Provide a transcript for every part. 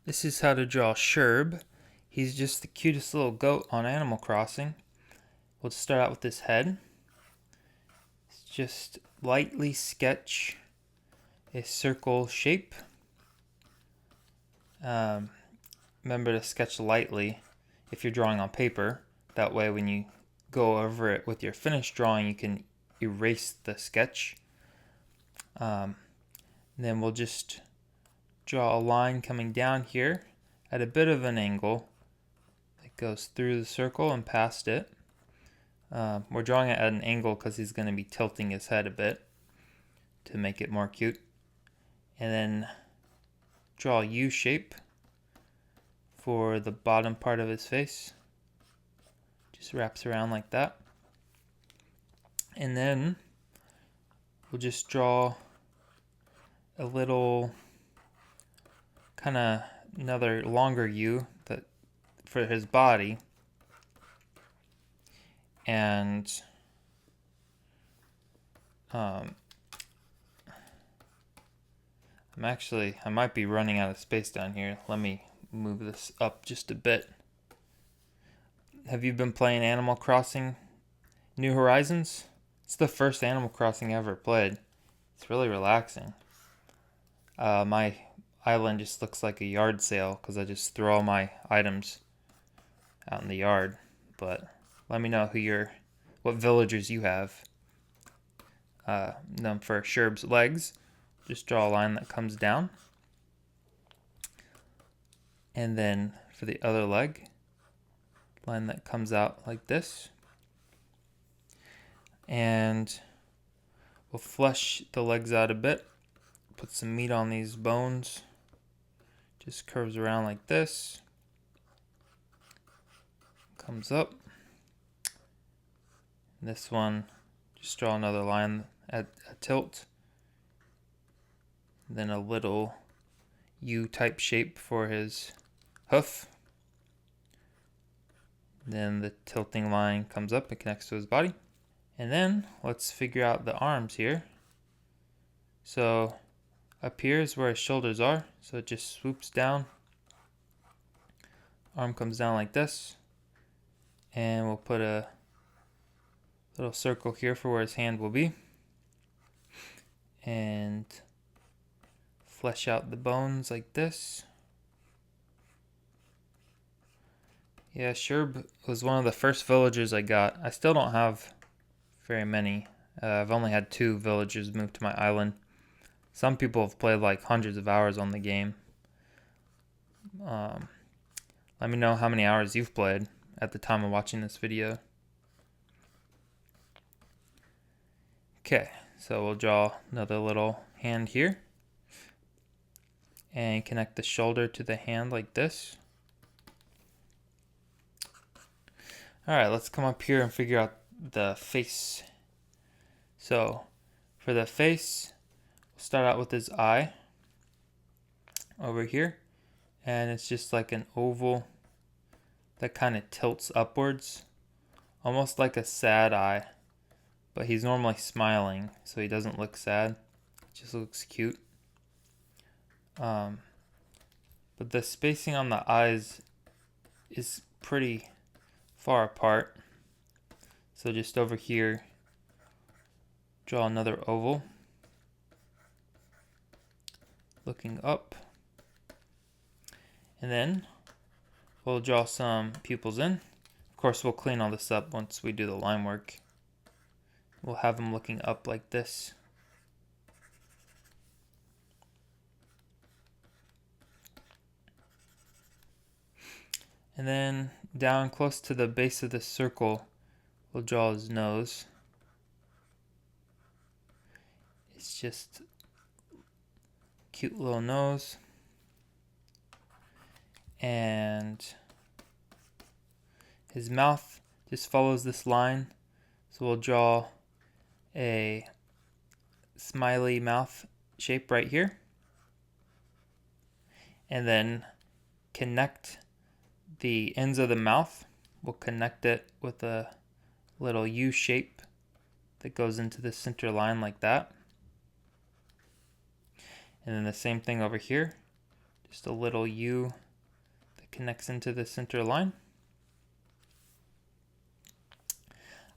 This is how to draw Sherb. He's just the cutest little goat on Animal Crossing. We'll start out with his head. Just lightly sketch a circle shape. Remember to sketch lightly if you're drawing on paper. That way when you go over it with your finished drawing, you can erase the sketch. Then we'll just draw a line coming down here at a bit of an angle that goes through the circle and past it. We're drawing it at an angle because he's going to be tilting his head a bit to make it more cute. And then draw a U shape for the bottom part of his face. Just wraps around like that. And then we'll just draw a little kind of another longer U that for his body. And I might be running out of space down here. Let me move this up just a bit. Have you been playing Animal Crossing New Horizons? It's the first Animal Crossing I ever played. It's really relaxing. My island just looks like a yard sale because I just throw all my items out in the yard. But let me know what villagers you have. Then for Sherb's legs, just draw a line that comes down. And then for the other leg, line that comes out like this. And we'll flesh the legs out a bit. Put some meat on these bones. Just curves around like this. Comes up. This one, just draw another line at a tilt. Then a little U-type shape for his hoof. Then the tilting line comes up and connects to his body. And then let's figure out the arms here. So up here is where his shoulders are. So it just swoops down. Arm comes down like this. And we'll put a little circle here for where his hand will be. And flesh out the bones like this. Yeah, Sherb was one of the first villagers I got. I still don't have very many. I've only had 2 villagers move to my island. Some people have played like hundreds of hours on the game. Let me know how many hours you've played at the time of watching this video. Okay, so we'll draw another little hand here. And connect the shoulder to the hand like this. Alright, let's come up here and figure out the face. So, for the face, we'll start out with his eye over here. And it's just like an oval that kind of tilts upwards. Almost like a sad eye. But he's normally smiling, so he doesn't look sad. It just looks cute. But the spacing on the eyes is pretty far apart. So just over here, draw another oval. Looking up. And then we'll draw some pupils in. Of course, we'll clean all this up once we do the line work. We'll have them looking up like this. And then down close to the base of the circle, we'll draw his nose. It's just a cute little nose. And his mouth just follows this line. So we'll draw a smiley mouth shape right here. And then connect the ends of the mouth. We'll connect it with a little U shape that goes into the center line like that. And then the same thing over here. Just a little U that connects into the center line.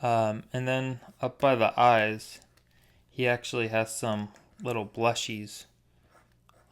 And then up by the eyes, he actually has some little blushies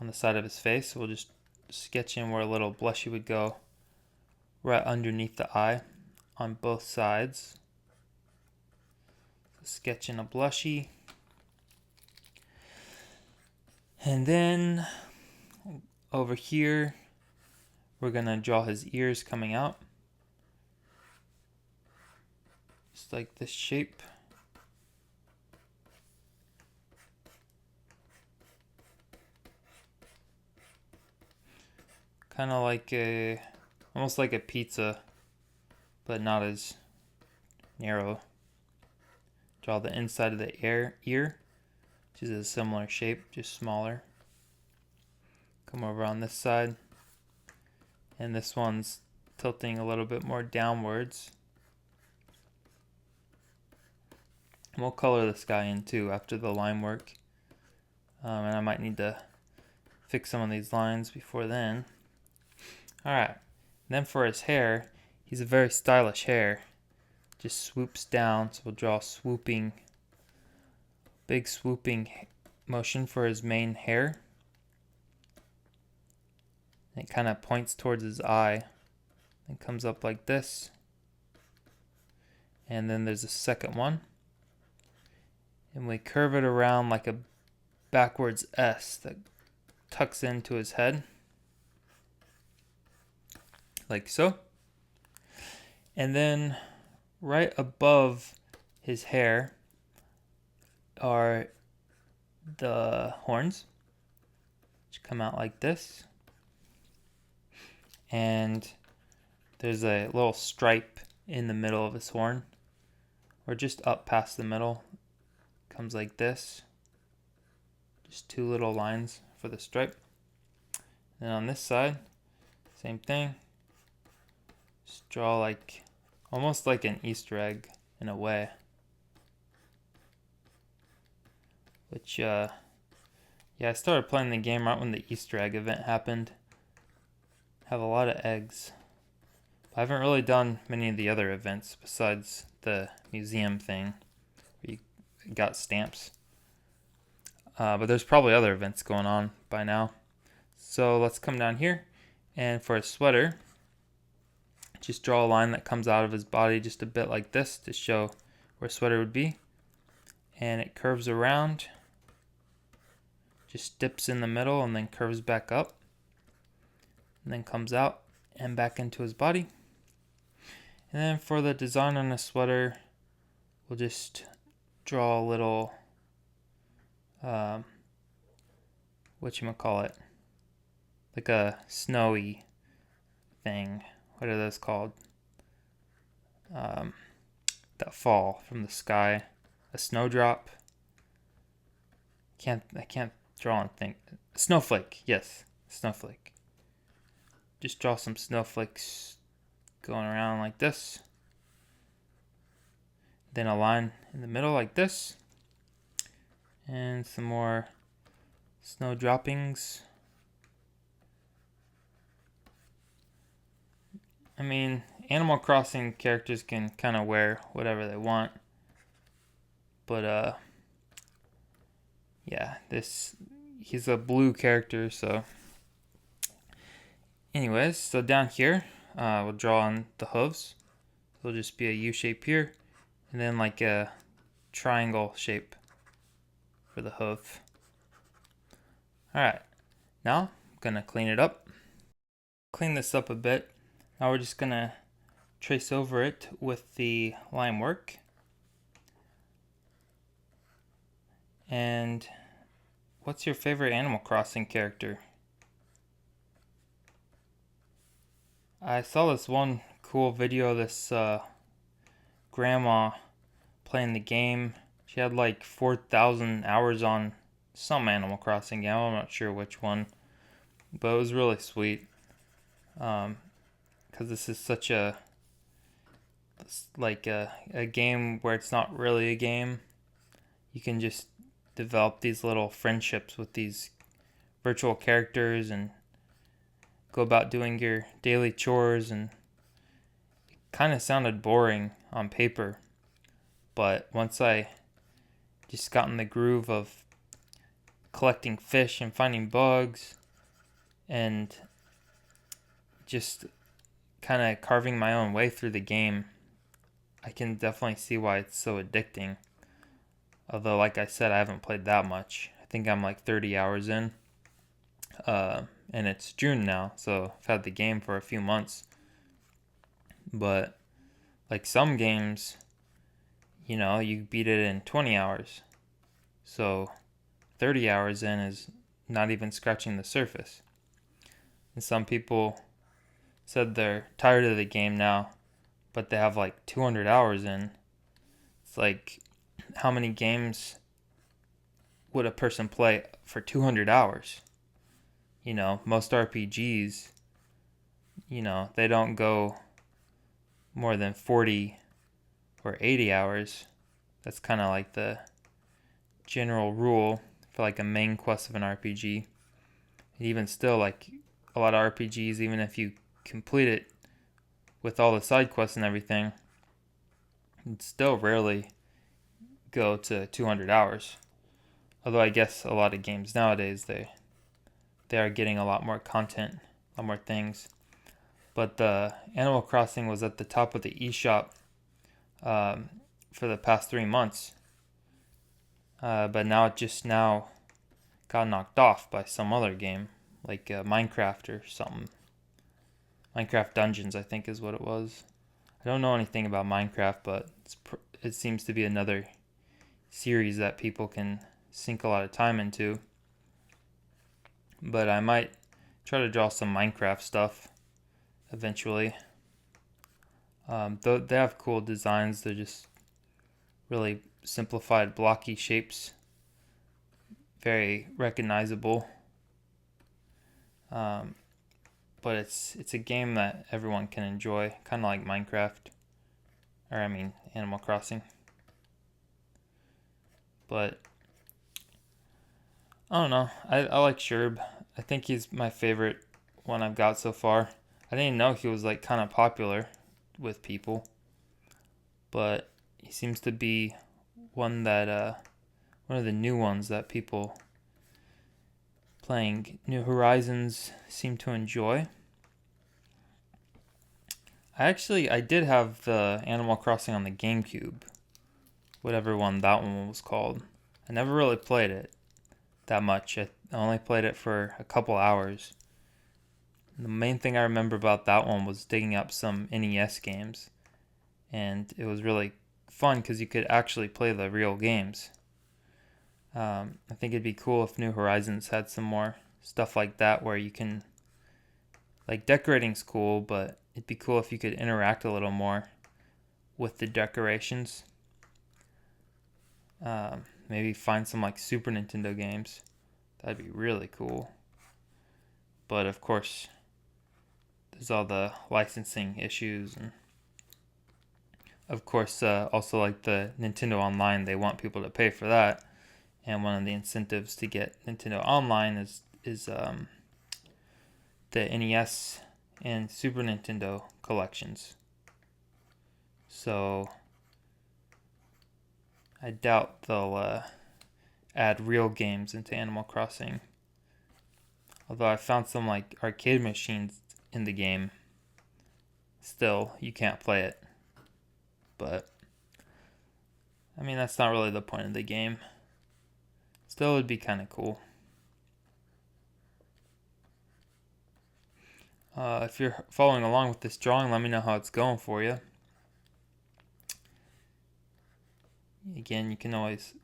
on the side of his face. So we'll just sketch in where a little blushy would go right underneath the eye on both sides. So sketch in a blushy. And then over here, we're going to draw his ears coming out. Just like this shape. Kind of like almost like a pizza, but not as narrow. Draw the inside of the ear, which is a similar shape, just smaller. Come over on this side. And this one's tilting a little bit more downwards. And we'll color this guy in too after the line work. And I might need to fix some of these lines before then. Alright, then for his hair, he's a very stylish hair. Just swoops down, so we'll draw a big swooping motion for his main hair. It kind of points towards his eye and comes up like this. And then there's a second one. And we curve it around like a backwards S that tucks into his head. Like so. And then right above his hair are the horns, which come out like this. And there's a little stripe in the middle of his horn, or just up past the middle. Comes like this. Just two little lines for the stripe. And on this side, same thing. Just draw like almost like an Easter egg in a way. Which yeah, I started playing the game right when the Easter egg event happened. Have a lot of eggs. I haven't really done many of the other events besides the museum thing where you got stamps. But there's probably other events going on by now. So let's come down here, and for a sweater, just draw a line that comes out of his body just a bit like this to show where a sweater would be. And it curves around, just dips in the middle and then curves back up. And then comes out and back into his body. And then for the design on the sweater, we'll just draw a little, whatchamacallit, like a snowy thing. What are those called? That fall from the sky. A snowdrop. I can't draw and think. A snowflake, yes, snowflake. Just draw some snowflakes going around like this. Then a line in the middle like this. And some more snow droppings. I mean, Animal Crossing characters can kind of wear whatever they want. But, yeah, he's a blue character, so. Anyways, so down here, we'll draw on the hooves. It'll just be a U shape here, and then like a triangle shape for the hoof. Alright, now I'm gonna clean it up. Clean this up a bit. Now we're just gonna trace over it with the line work. And what's your favorite Animal Crossing character? I saw this one cool video of this grandma playing the game. She had like 4,000 hours on some Animal Crossing game. I'm not sure which one, but it was really sweet. Because this is such a game where it's not really a game. You can just develop these little friendships with these virtual characters and go about doing your daily chores, and it kind of sounded boring on paper. But once I just got in the groove of collecting fish and finding bugs and just kind of carving my own way through the game, I can definitely see why it's so addicting. Although, like I said, I haven't played that much. I think I'm like 30 hours in. And it's June now, so I've had the game for a few months. But like some games, you beat it in 20 hours. So 30 hours in is not even scratching the surface. And some people said they're tired of the game now, but they have like 200 hours in. It's like, how many games would a person play for 200 hours? Most RPGs, they don't go more than 40 or 80 hours. That's kind of like the general rule for like a main quest of an RPG. And even still, like a lot of RPGs, even if you complete it with all the side quests and everything, it still rarely go to 200 hours. Although I guess a lot of games nowadays, they are getting a lot more content, a lot more things. But the Animal Crossing was at the top of the eShop for the past 3 months. But now it just now got knocked off by some other game, like Minecraft or something. Minecraft Dungeons, I think, is what it was. I don't know anything about Minecraft, but it seems to be another series that people can sink a lot of time into. But I might try to draw some Minecraft stuff eventually. Though they have cool designs, they're just really simplified, blocky shapes, very recognizable. But it's a game that everyone can enjoy, kind of like Minecraft, Animal Crossing. But I don't know. I like Sherb. I think he's my favorite one I've got so far. I didn't know he was like kind of popular with people, but he seems to be one of the new ones that people playing New Horizons seem to enjoy. I did have the Animal Crossing on the GameCube, whatever one that one was called. I never really played it that much. I only played it for a couple hours. The main thing I remember about that one was digging up some NES games, and it was really fun because you could actually play the real games. I think it'd be cool if New Horizons had some more stuff like that where you can, like, decorating's cool, but it'd be cool if you could interact a little more with the decorations. Maybe find some like Super Nintendo games. That'd be really cool. But of course, there's all the licensing issues, and of course, also like the Nintendo Online, they want people to pay for that. And one of the incentives to get Nintendo Online is the NES and Super Nintendo collections. So I doubt they'll add real games into Animal Crossing. Although I found some like arcade machines in the game. Still, you can't play it. But that's not really the point of the game. Still, it'd be kind of cool. If you're following along with this drawing, let me know how it's going for you. Again, you can always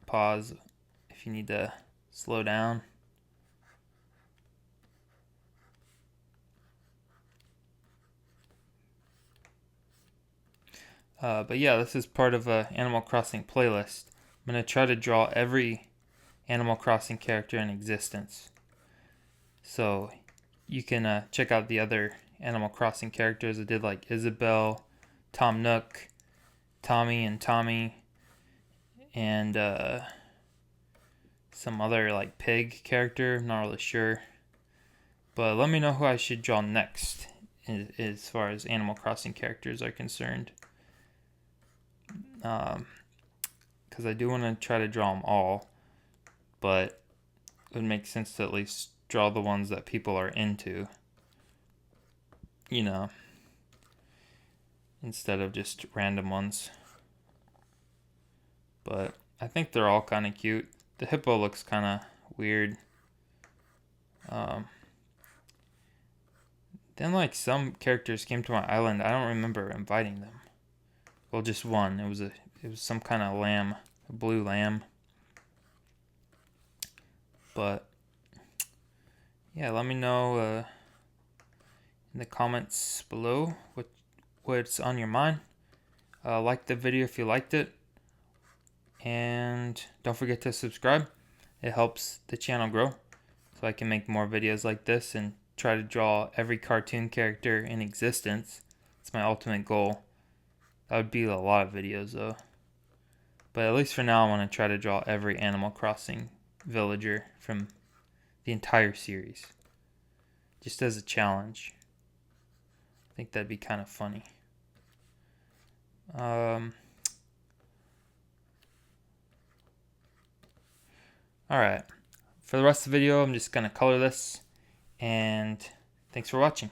pause if you need to slow down. But yeah, this is part of a Animal Crossing playlist. I'm going to try to draw every Animal Crossing character in existence. So you can check out the other Animal Crossing characters. I did like Isabelle, Tom Nook, Tommy and Tommy, and some other like pig character. I'm not really sure. But let me know who I should draw next as far as Animal Crossing characters are concerned. Because I do want to try to draw them all, but it would make sense to at least draw the ones that people are into, you know, instead of just random ones. But I think they're all kind of cute. The hippo looks kind of weird. Then like some characters came to my island. I don't remember inviting them. Well, just one. It was some kind of lamb, a blue lamb. But yeah, let me know in the comments below what's on your mind. Like the video if you liked it, and don't forget to subscribe. It helps the channel grow, so I can make more videos like this and try to draw every cartoon character in existence. It's my ultimate goal. That would be a lot of videos though. But at least for now, I want to try to draw every Animal Crossing villager from the entire series, just as a challenge. I think that'd be kind of funny. Alright, for the rest of the video, I'm just going to color this, and thanks for watching.